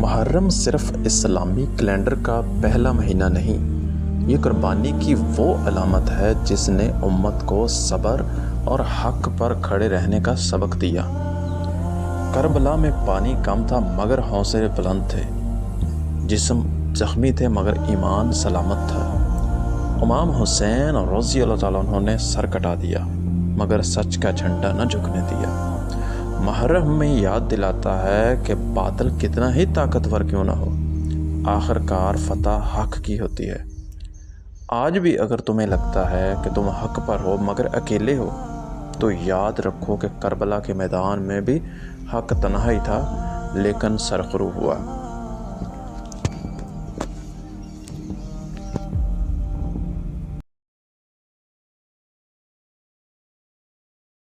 मुहर्रम सिर्फ इस्लामी कैलेंडर का पहला महीना नहीं, ये कुर्बानी की वो अलामत है जिसने उम्मत को सब्र और हक पर खड़े रहने का सबक दिया। करबला में पानी कम था मगर हौसले बुलंद थे, जिस्म जख्मी थे मगर ईमान सलामत था। इमाम हुसैन रज़ी अल्लाह ताला अन्हु ने सर कटा दिया मगर सच का झंडा न झुकने दिया। मुहर्रम में याद दिलाता है कि बातिल कितना ही ताकतवर क्यों ना हो, आखिरकार फतह हक की होती है। आज भी अगर तुम्हें लगता है कि तुम हक पर हो मगर अकेले हो, तो याद रखो कि करबला के मैदान में भी हक तन्हा ही था लेकिन सरखरू हुआ।